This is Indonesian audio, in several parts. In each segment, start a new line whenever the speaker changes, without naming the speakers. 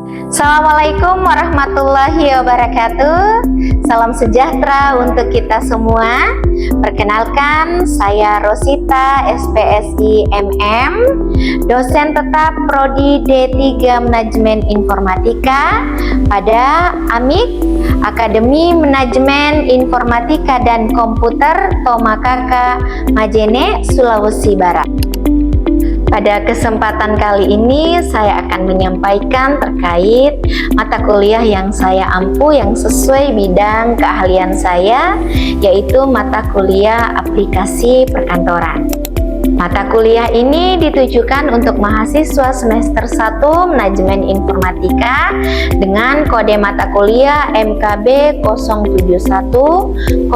Assalamualaikum warahmatullahi wabarakatuh. Salam sejahtera untuk kita semua. Perkenalkan, saya Rosita, SPSI MM, dosen tetap Prodi D3 Manajemen Informatika pada AMIK, Akademi Manajemen Informatika dan Komputer Tomakaka, Majene, Sulawesi Barat. Pada kesempatan kali ini saya akan menyampaikan terkait mata kuliah yang saya ampu yang sesuai bidang keahlian saya, yaitu mata kuliah aplikasi perkantoran. Mata kuliah ini ditujukan untuk mahasiswa semester 1 Manajemen Informatika dengan kode mata kuliah MKB 071001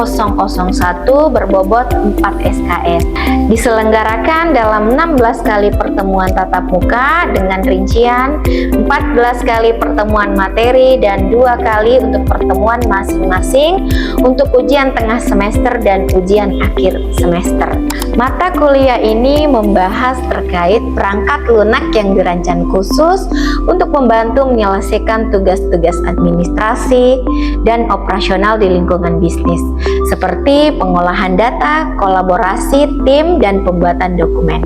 berbobot 4 SKS. Diselenggarakan dalam 16 kali pertemuan tatap muka dengan rincian 14 kali pertemuan materi dan 2 kali untuk pertemuan masing-masing untuk ujian tengah semester dan ujian akhir semester. Mata kuliah ini membahas terkait perangkat lunak yang dirancang khusus untuk membantu menyelesaikan tugas-tugas administrasi dan operasional di lingkungan bisnis, seperti pengolahan data, kolaborasi tim, dan pembuatan dokumen.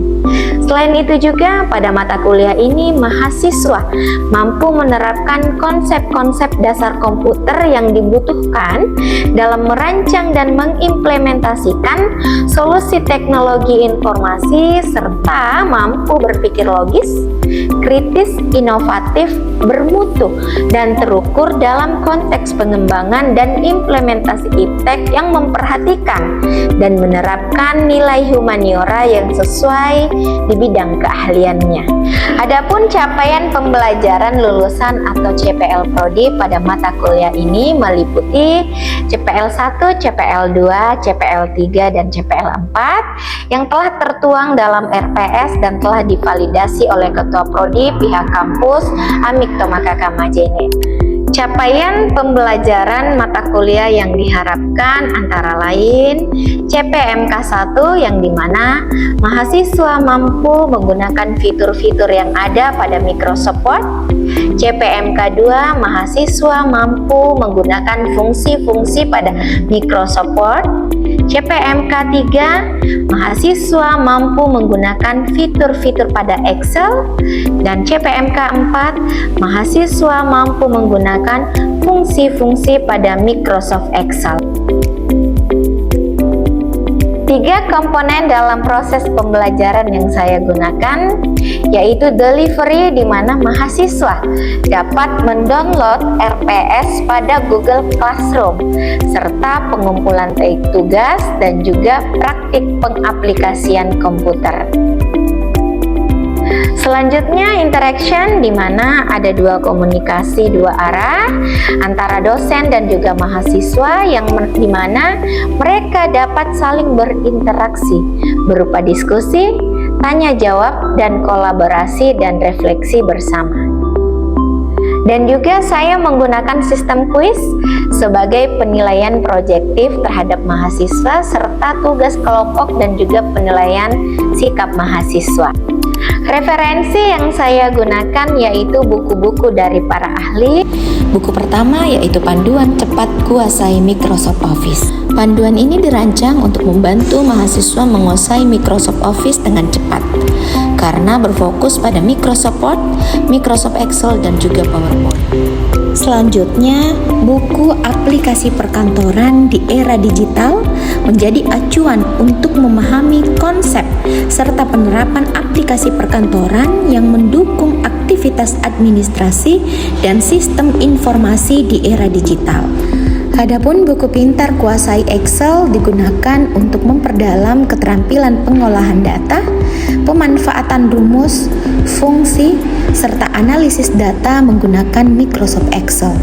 Selain itu juga pada mata kuliah ini mahasiswa mampu menerapkan konsep-konsep dasar komputer yang dibutuhkan dalam merancang dan mengimplementasikan solusi teknologi informasi serta mampu berpikir logis, kritis, inovatif, bermutu, dan terukur dalam konteks pengembangan dan implementasi iptek yang memperhatikan dan menerapkan nilai humaniora yang sesuai di bidang keahliannya. Adapun capaian pembelajaran lulusan atau CPL Prodi pada mata kuliah ini meliputi CPL 1, CPL 2, CPL 3, dan CPL 4 yang telah tertuang dalam RPS dan telah divalidasi oleh Ketua Prodi pihak kampus AMIK Tomakaka Majene. Capaian pembelajaran mata kuliah yang diharapkan antara lain CPMK 1 yang dimana mahasiswa mampu menggunakan fitur-fitur yang ada pada Microsoft Word. CPMK 2 mahasiswa mampu menggunakan fungsi-fungsi pada Microsoft Word. CPMK 3 mahasiswa mampu menggunakan fitur-fitur pada Excel, dan CPMK 4 mahasiswa mampu menggunakan fungsi-fungsi pada Microsoft Excel. 3 komponen dalam proses pembelajaran yang saya gunakan yaitu delivery, di mana mahasiswa dapat mendownload RPS pada Google Classroom serta pengumpulan tugas dan juga praktik pengaplikasian komputer. Selanjutnya interaction, di mana ada 2 komunikasi 2 arah antara dosen dan juga mahasiswa yang di mana mereka dapat saling berinteraksi berupa diskusi, tanya jawab, dan kolaborasi dan refleksi bersama. Dan juga saya menggunakan sistem kuis sebagai penilaian proyektif terhadap mahasiswa serta tugas kelompok dan juga penilaian sikap mahasiswa. Referensi yang saya gunakan yaitu buku-buku dari para ahli. Buku pertama yaitu Panduan Cepat Kuasai Microsoft Office. Panduan ini dirancang untuk membantu mahasiswa menguasai Microsoft Office dengan cepat karena berfokus pada Microsoft Word, Microsoft Excel, dan juga PowerPoint. Selanjutnya, buku Aplikasi Perkantoran di Era Digital menjadi acuan untuk memahami konsep serta penerapan aplikasi perkantoran yang mendukung aktivitas administrasi dan sistem informasi di era digital. Adapun buku Pintar Kuasai Excel digunakan untuk memperdalam keterampilan pengolahan data, pemanfaatan rumus, fungsi, serta analisis data menggunakan Microsoft Excel.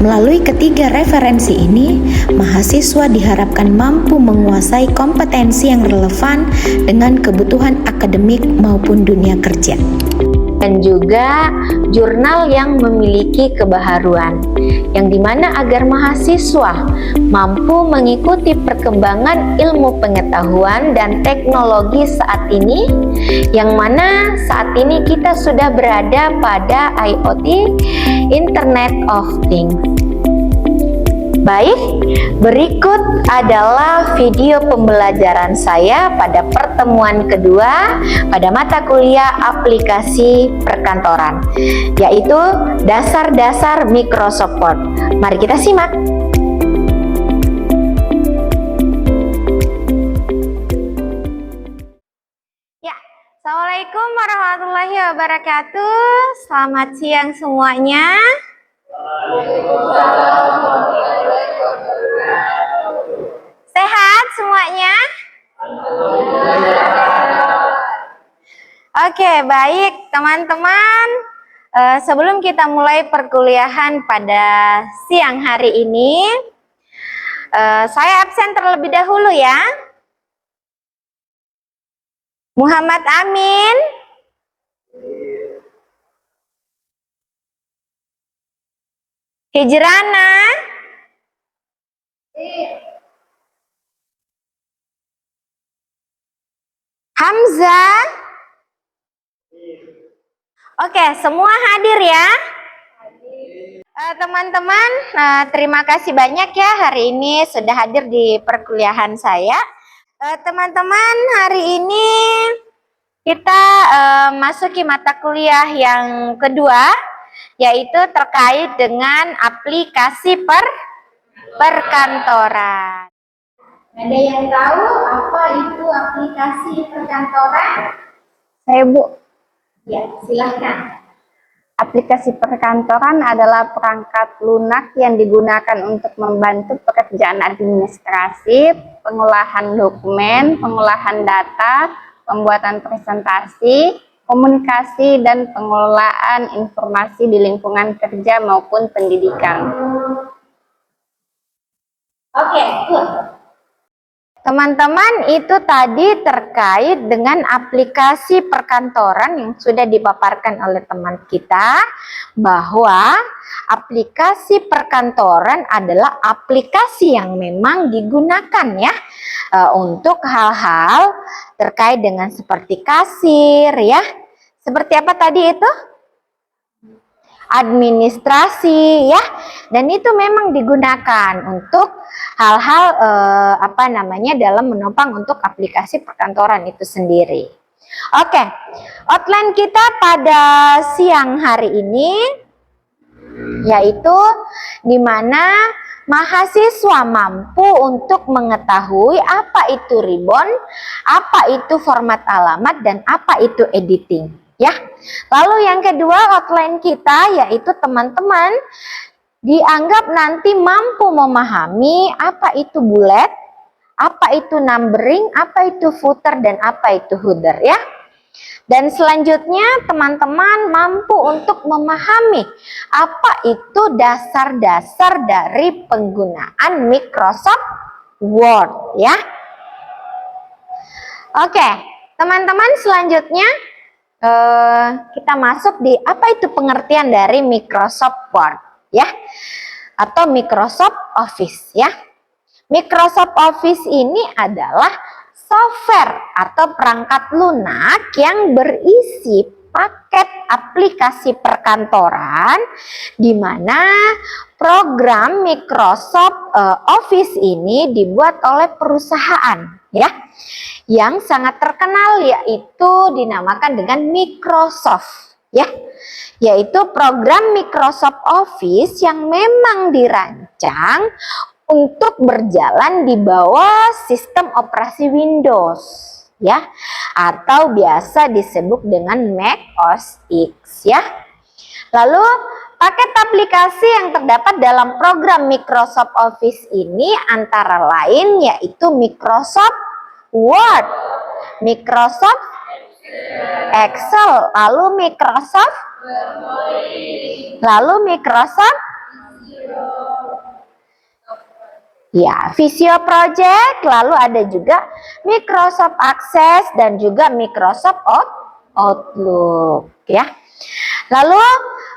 Melalui ketiga referensi ini, mahasiswa diharapkan mampu menguasai kompetensi yang relevan dengan kebutuhan akademik maupun dunia kerja. dan juga jurnal yang memiliki kebaharuan, yang dimana agar mahasiswa mampu mengikuti perkembangan ilmu pengetahuan dan teknologi saat ini, yang mana saat ini kita sudah berada pada IoT, Internet of Things. Baik, berikut adalah video pembelajaran saya pada pertemuan kedua pada mata kuliah aplikasi perkantoran, yaitu dasar-dasar Microsoft Word. Mari kita simak. Ya, Assalamualaikum warahmatullahi wabarakatuh. Selamat siang semuanya. Sehat semuanya? Oke, baik teman-teman. Sebelum kita mulai perkuliahan pada siang hari ini, saya absen terlebih dahulu ya. Muhammad Amin. Hijrana. Hamzah. Oke, semua hadir ya. Teman-teman, terima kasih banyak ya hari ini sudah hadir di perkuliahan saya. Teman-teman, hari ini kita masuki mata kuliah yang kedua, yaitu terkait dengan aplikasi perkantoran. Ada yang tahu apa itu aplikasi perkantoran?
Saya, Bu.
Ya, silahkan.
Aplikasi perkantoran adalah perangkat lunak yang digunakan untuk membantu pekerjaan administrasi, pengolahan dokumen, pengolahan data, pembuatan presentasi, komunikasi, dan pengelolaan informasi di lingkungan kerja maupun pendidikan.
Oke, good. Teman-teman, itu tadi terkait dengan aplikasi perkantoran yang sudah dipaparkan oleh teman kita, bahwa aplikasi perkantoran adalah aplikasi yang memang digunakan ya untuk hal-hal terkait dengan seperti kasir ya. Seperti apa tadi itu? Administrasi ya, dan itu memang digunakan untuk hal-hal dalam menopang untuk aplikasi perkantoran itu sendiri. Oke, outline kita pada siang hari ini yaitu dimana mahasiswa mampu untuk mengetahui apa itu ribbon, apa itu format alamat, dan apa itu editing. Ya, lalu yang kedua outline kita yaitu teman-teman dianggap nanti mampu memahami apa itu bullet, apa itu numbering, apa itu footer, dan apa itu header ya. Dan selanjutnya teman-teman mampu untuk memahami apa itu dasar-dasar dari penggunaan Microsoft Word ya. Oke, teman-teman selanjutnya kita masuk di apa itu pengertian dari Microsoft Word ya, atau Microsoft Office ya. Microsoft Office ini adalah software atau perangkat lunak yang berisi paket aplikasi perkantoran, di mana program Microsoft Office ini dibuat oleh perusahaan ya yang sangat terkenal, yaitu dinamakan dengan Microsoft ya, yaitu program Microsoft Office yang memang dirancang untuk berjalan di bawah sistem operasi Windows ya, atau biasa disebut dengan Mac OS X ya. Lalu paket aplikasi yang terdapat dalam program Microsoft Office ini antara lain yaitu Microsoft Word, Microsoft Excel, lalu Microsoft ya, Visio Project, lalu ada juga Microsoft Access dan juga Microsoft Outlook ya. Lalu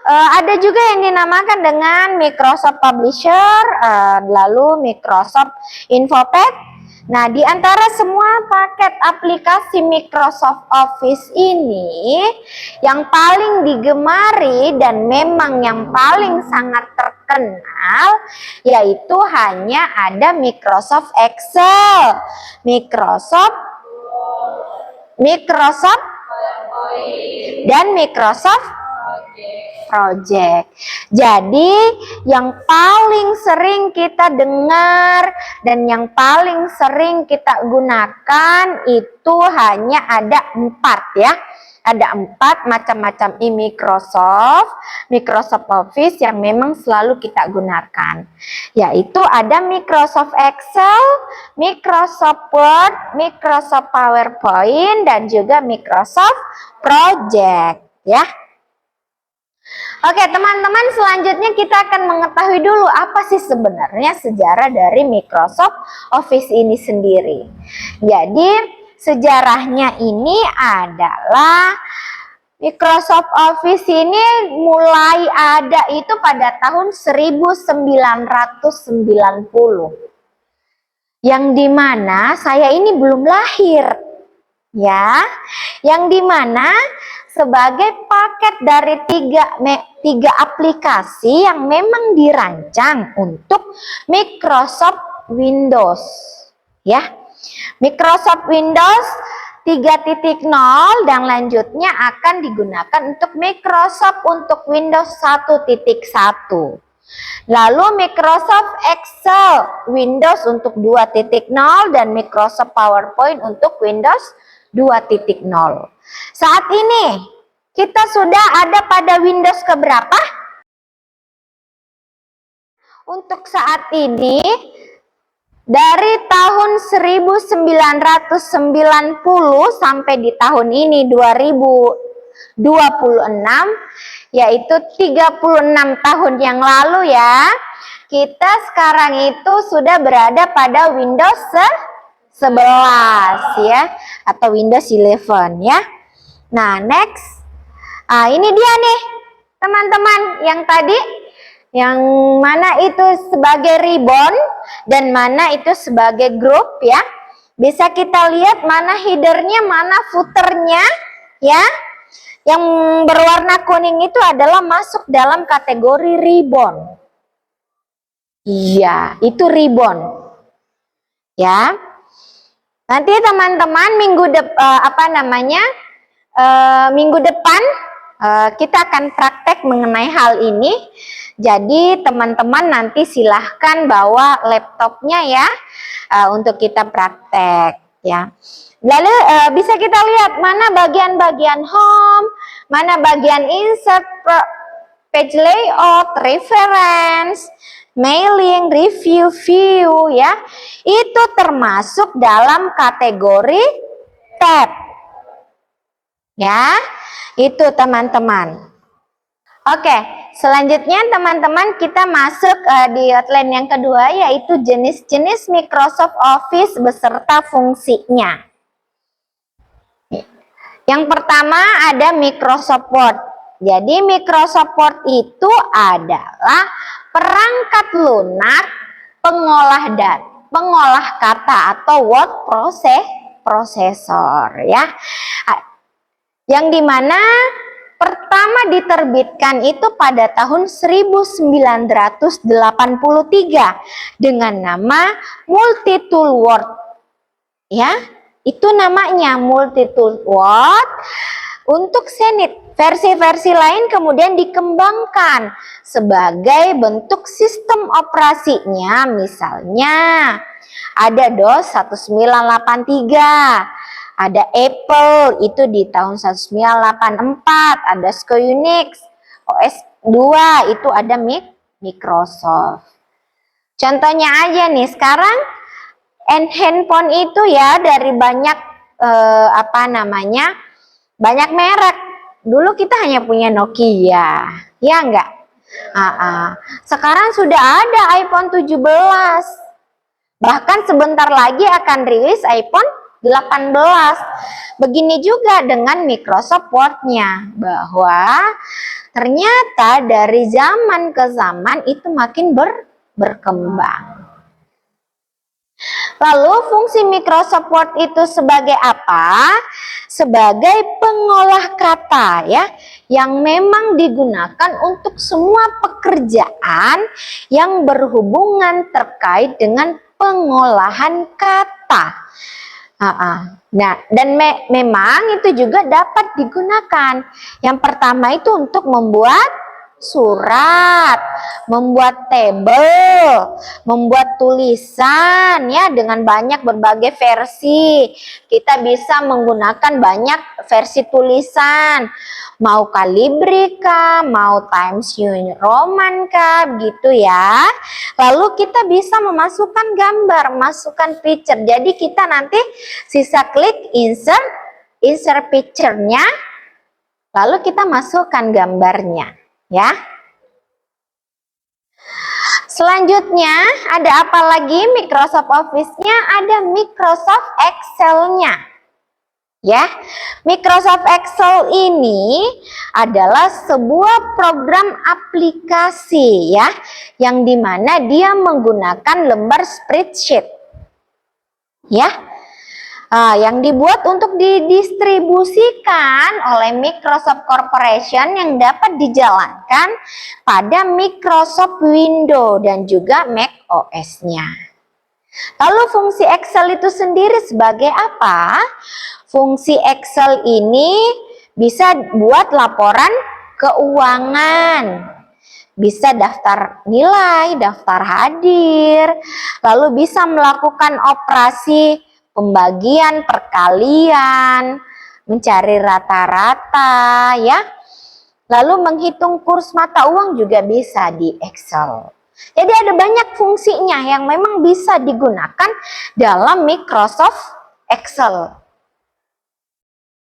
ada juga yang dinamakan dengan Microsoft Publisher, lalu Microsoft InfoPad. Nah, di antara semua paket aplikasi Microsoft Office ini, yang paling digemari dan memang yang paling sangat terkenal, yaitu hanya ada Microsoft Excel, Microsoft dan Microsoft Project. Jadi yang paling sering kita dengar dan yang paling sering kita gunakan itu hanya ada 4 ya. Ada 4 macam-macam Microsoft Office yang memang selalu kita gunakan. Yaitu ada Microsoft Excel, Microsoft Word, Microsoft PowerPoint, dan juga Microsoft Project ya. Oke teman-teman, selanjutnya kita akan mengetahui dulu apa sih sebenarnya sejarah dari Microsoft Office ini sendiri. Jadi sejarahnya ini adalah Microsoft Office ini mulai ada itu pada tahun 1990. Yang dimana saya ini belum lahir ya. Yang dimana sebagai paket dari tiga aplikasi yang memang dirancang untuk Microsoft Windows ya. Microsoft Windows 3.0 dan lanjutnya akan digunakan untuk Microsoft untuk Windows 1.1. Lalu Microsoft Excel Windows untuk 2.0 dan Microsoft PowerPoint untuk Windows 2.0. Saat ini kita sudah ada pada Windows keberapa? Untuk saat ini dari tahun 1990 sampai di tahun ini 2026, yaitu 36 tahun yang lalu ya, kita sekarang itu sudah berada pada Windows 11 ya, atau Windows 11 ya. Nah next, ini dia nih teman-teman, yang tadi yang mana itu sebagai ribbon dan mana itu sebagai group ya. Bisa kita lihat mana headernya, mana footernya ya. Yang berwarna kuning itu adalah masuk dalam kategori ribbon. Iya, itu ribbon ya. Nanti teman-teman minggu depan kita akan praktek mengenai hal ini. Jadi teman-teman nanti silahkan bawa laptopnya ya untuk kita praktek ya. Lalu bisa kita lihat mana bagian-bagian home, mana bagian insert, page layout, reference, mailing, review, view ya. Itu termasuk dalam kategori tab. Ya, itu teman-teman. Oke, selanjutnya teman-teman kita masuk di outline yang kedua, yaitu jenis-jenis Microsoft Office beserta fungsinya. Yang pertama ada Microsoft Word. Jadi Microsoft Word itu adalah perangkat lunak pengolah kata atau word processor ya. Yang dimana pertama diterbitkan itu pada tahun 1983 dengan nama Multitool Word ya. Itu namanya Multitool Word. Untuk Zenith, versi-versi lain kemudian dikembangkan sebagai bentuk sistem operasinya. Misalnya ada DOS 1983, ada Apple itu di tahun 1984, ada SCO Unix, OS 2 itu ada Microsoft. Contohnya aja nih sekarang handphone itu ya dari banyak banyak merek. Dulu kita hanya punya Nokia, ya enggak? Sekarang sudah ada iPhone 17. Bahkan sebentar lagi akan rilis iPhone 18. Begini juga dengan Microsoft Word-nya, bahwa ternyata dari zaman ke zaman itu makin berkembang. Lalu fungsi Microsoft Word itu sebagai apa? Sebagai pengolah kata ya, yang memang digunakan untuk semua pekerjaan yang berhubungan terkait dengan pengolahan kata. Nah, dan memang itu juga dapat digunakan. Yang pertama itu untuk membuat surat, membuat tabel, membuat tulisan ya dengan banyak berbagai versi. Kita bisa menggunakan banyak versi tulisan, mau Calibri kah, mau Times New Roman kah, gitu ya. Lalu kita bisa memasukkan gambar, masukkan picture. Jadi kita nanti sisa klik insert picture-nya, lalu kita masukkan gambarnya. Ya. Selanjutnya ada apa lagi Microsoft Office-nya? Ada Microsoft Excel-nya. Ya. Microsoft Excel ini adalah sebuah program aplikasi ya, yang dimana dia menggunakan lembar spreadsheet. Ya. Yang dibuat untuk didistribusikan oleh Microsoft Corporation yang dapat dijalankan pada Microsoft Windows dan juga Mac OS-nya. Lalu fungsi Excel itu sendiri sebagai apa? Fungsi Excel ini bisa buat laporan keuangan, bisa daftar nilai, daftar hadir, lalu bisa melakukan operasi pembagian, perkalian, mencari rata-rata ya. Lalu menghitung kurs mata uang juga bisa di Excel. Jadi ada banyak fungsinya yang memang bisa digunakan dalam Microsoft Excel.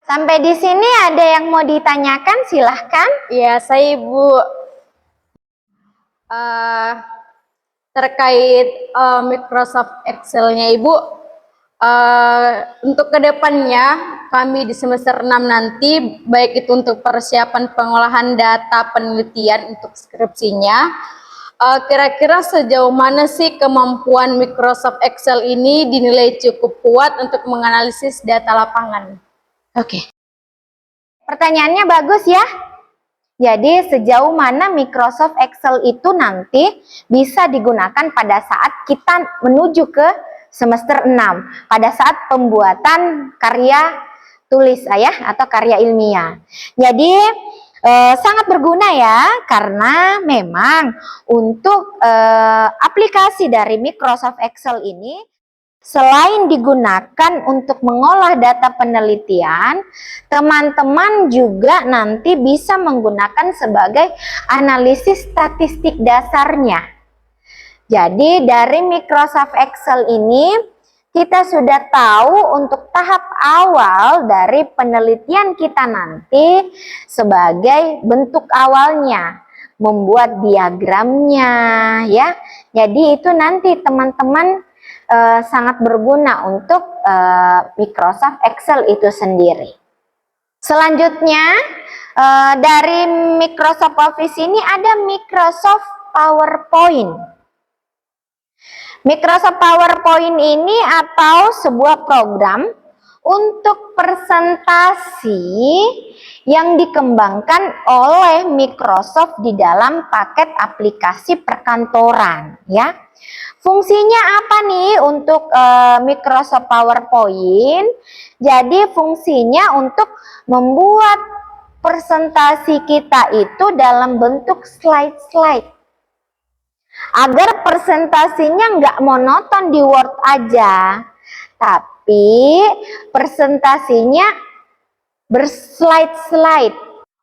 Sampai di sini ada yang mau ditanyakan? Silahkan.
Ya, saya Ibu terkait Microsoft Excel-nya Ibu. Untuk kedepannya kami di semester 6 nanti, baik itu untuk persiapan pengolahan data penelitian untuk skripsinya, kira-kira sejauh mana sih kemampuan Microsoft Excel ini dinilai cukup kuat untuk menganalisis data lapangan?
Oke. Pertanyaannya bagus ya. Jadi sejauh mana Microsoft Excel itu nanti bisa digunakan pada saat kita menuju ke semester 6, pada saat pembuatan karya tulis atau karya ilmiah. Jadi sangat berguna ya, karena memang untuk aplikasi dari Microsoft Excel ini selain digunakan untuk mengolah data penelitian, teman-teman juga nanti bisa menggunakan sebagai analisis statistik dasarnya. Jadi dari Microsoft Excel ini kita sudah tahu untuk tahap awal dari penelitian kita nanti sebagai bentuk awalnya, membuat diagramnya ya. Jadi itu nanti teman-teman sangat berguna untuk Microsoft Excel itu sendiri. Selanjutnya dari Microsoft Office ini ada Microsoft PowerPoint. Microsoft PowerPoint ini atau sebuah program untuk presentasi yang dikembangkan oleh Microsoft di dalam paket aplikasi perkantoran ya. Fungsinya apa nih untuk Microsoft PowerPoint? Jadi fungsinya untuk membuat presentasi kita itu dalam bentuk slide-slide, agar presentasinya nggak monoton di Word aja, tapi presentasinya berslide-slide.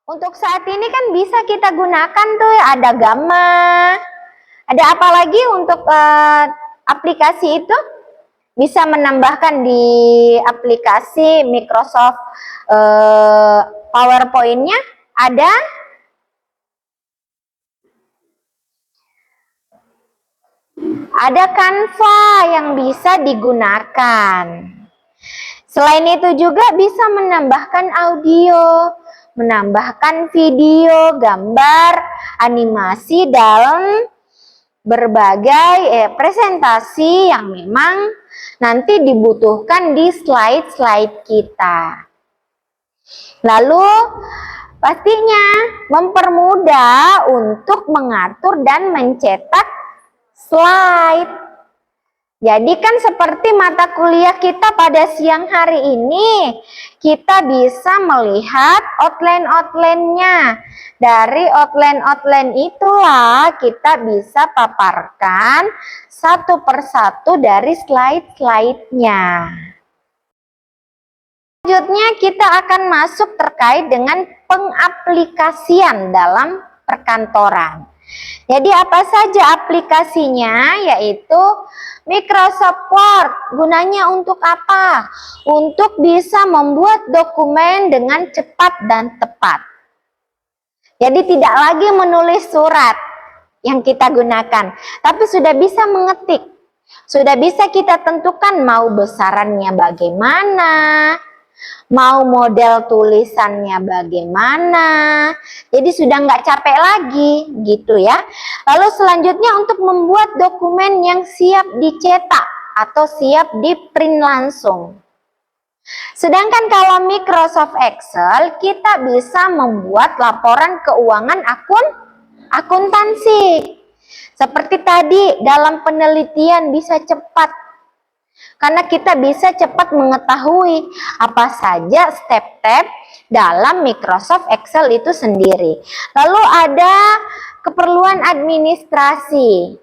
Untuk saat ini kan bisa kita gunakan tuh, ada Gamma, ada apa lagi untuk aplikasi itu? Bisa menambahkan di aplikasi Microsoft PowerPoint-nya ada Canva yang bisa digunakan. Selain itu juga bisa menambahkan audio, menambahkan video, gambar, animasi dalam berbagai presentasi yang memang nanti dibutuhkan di slide-slide kita. Lalu pastinya mempermudah untuk mengatur dan mencetak slide. Jadi kan seperti mata kuliah kita pada siang hari ini, kita bisa melihat outline-outline-nya. Dari outline-outline itulah kita bisa paparkan satu persatu dari slide-slide-nya. Selanjutnya kita akan masuk terkait dengan pengaplikasian dalam perkantoran. Jadi apa saja aplikasinya? Yaitu Microsoft Word. Gunanya untuk apa? Untuk bisa membuat dokumen dengan cepat dan tepat. Jadi tidak lagi menulis surat yang kita gunakan, tapi sudah bisa mengetik. Sudah bisa kita tentukan mau besarannya bagaimana, mau model tulisannya bagaimana. Jadi sudah nggak capek lagi gitu ya. Lalu selanjutnya untuk membuat dokumen yang siap dicetak atau siap di print langsung. Sedangkan kalau Microsoft Excel kita bisa membuat laporan keuangan akuntansi. Seperti tadi dalam penelitian bisa cepat, karena kita bisa cepat mengetahui apa saja step-step dalam Microsoft Excel itu sendiri. Lalu ada keperluan administrasi.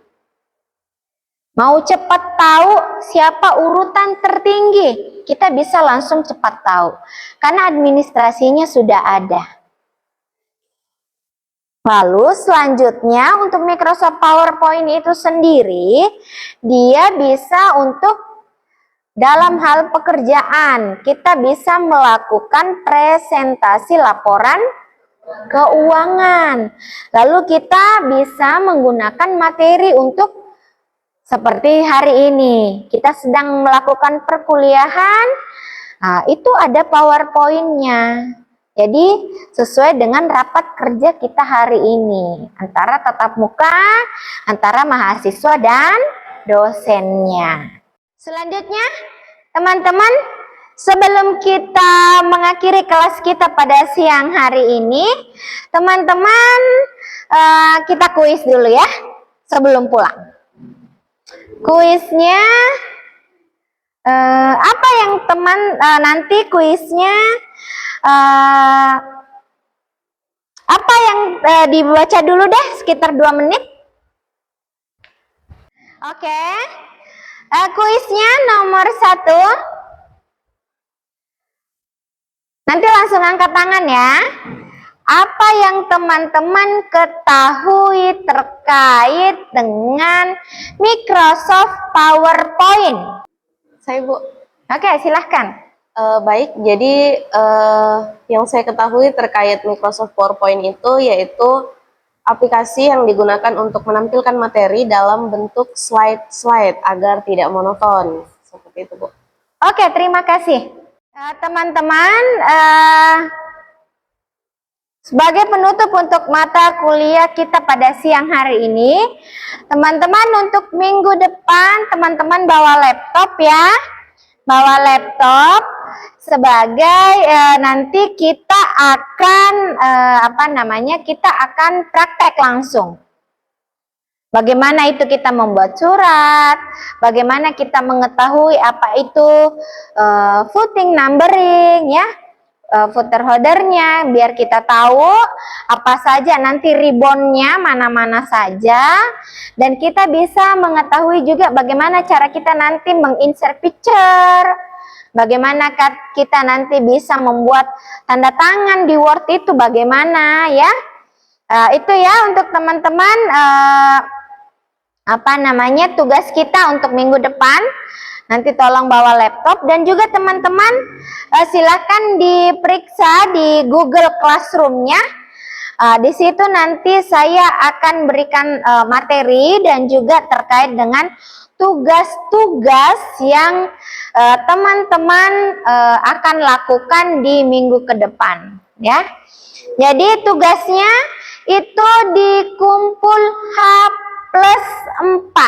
Mau cepat tahu siapa urutan tertinggi, kita bisa langsung cepat tahu. Karena administrasinya sudah ada. Lalu selanjutnya untuk Microsoft PowerPoint itu sendiri, dia bisa untuk dalam hal pekerjaan, kita bisa melakukan presentasi laporan keuangan. Lalu kita bisa menggunakan materi untuk seperti hari ini, kita sedang melakukan perkuliahan, itu ada PowerPoint-nya. Jadi sesuai dengan rapat kerja kita hari ini, antara tatap muka, antara mahasiswa dan dosennya. Selanjutnya, teman-teman, sebelum kita mengakhiri kelas kita pada siang hari ini, teman-teman kita kuis dulu ya, sebelum pulang. Kuisnya, apa yang nanti kuisnya, apa yang dibaca dulu deh, sekitar 2 menit. Oke. Kuisnya nomor 1. Nanti langsung angkat tangan ya. Apa yang teman-teman ketahui terkait dengan Microsoft PowerPoint?
Saya Bu.
Oke, silahkan.
Baik, jadi yang saya ketahui terkait Microsoft PowerPoint itu yaitu aplikasi yang digunakan untuk menampilkan materi dalam bentuk slide-slide agar tidak monoton. Seperti itu Bu.
Oke, terima kasih. Teman-teman, sebagai penutup untuk mata kuliah kita pada siang hari ini, teman-teman untuk minggu depan, teman-teman bawa laptop ya. Bawa laptop sebagai nanti kita akan kita akan praktek langsung. Bagaimana itu kita membuat surat, bagaimana kita mengetahui apa itu footing numbering ya, footer holdernya, biar kita tahu apa saja nanti ribbonnya mana-mana saja, dan kita bisa mengetahui juga bagaimana cara kita nanti menginsert picture, bagaimana kita nanti bisa membuat tanda tangan di Word itu bagaimana ya. Itu ya untuk teman-teman tugas kita untuk minggu depan. Nanti tolong bawa laptop, dan juga teman-teman silakan diperiksa di Google Classroom-nya. Di situ nanti saya akan berikan materi dan juga terkait dengan tugas-tugas yang teman-teman akan lakukan di minggu ke depan, ya. Jadi tugasnya itu dikumpul H+4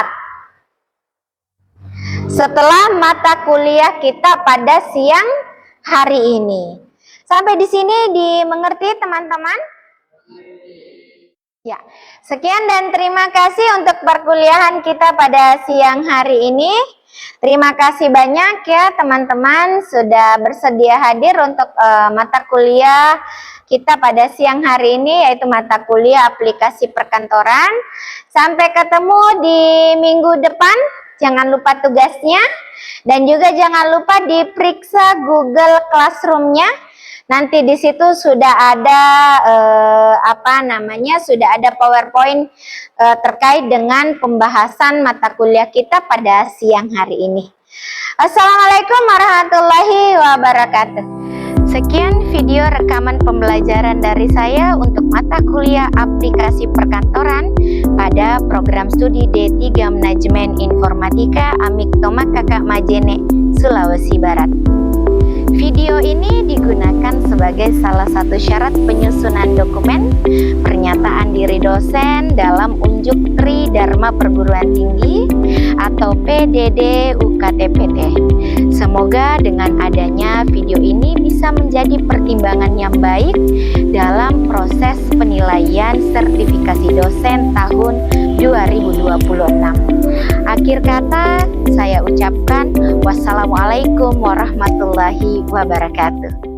setelah mata kuliah kita pada siang hari ini. Sampai di sini dimengerti teman-teman? Ya, sekian dan terima kasih untuk perkuliahan kita pada siang hari ini. Terima kasih banyak ya teman-teman sudah bersedia hadir untuk mata kuliah kita pada siang hari ini, yaitu mata kuliah aplikasi perkantoran. Sampai ketemu di minggu depan. Jangan lupa tugasnya dan juga jangan lupa diperiksa Google Classroom-nya. Nanti di situ sudah ada sudah ada PowerPoint terkait dengan pembahasan mata kuliah kita pada siang hari ini. Assalamualaikum warahmatullahi wabarakatuh. Sekian video rekaman pembelajaran dari saya untuk mata kuliah aplikasi perkantoran pada program studi D3 Manajemen Informatika Amik Tomak Kakak Majene, Sulawesi Barat. Video ini digunakan sebagai salah satu syarat penyusunan dokumen pernyataan diri dosen dalam Unjuk Tri Dharma Perguruan Tinggi atau PDD UKTPT. Semoga dengan adanya video ini bisa menjadi pertimbangan yang baik dalam proses penilaian sertifikasi dosen tahun 2026. Akhir kata, saya ucapkan wassalamualaikum warahmatullahi wabarakatuh.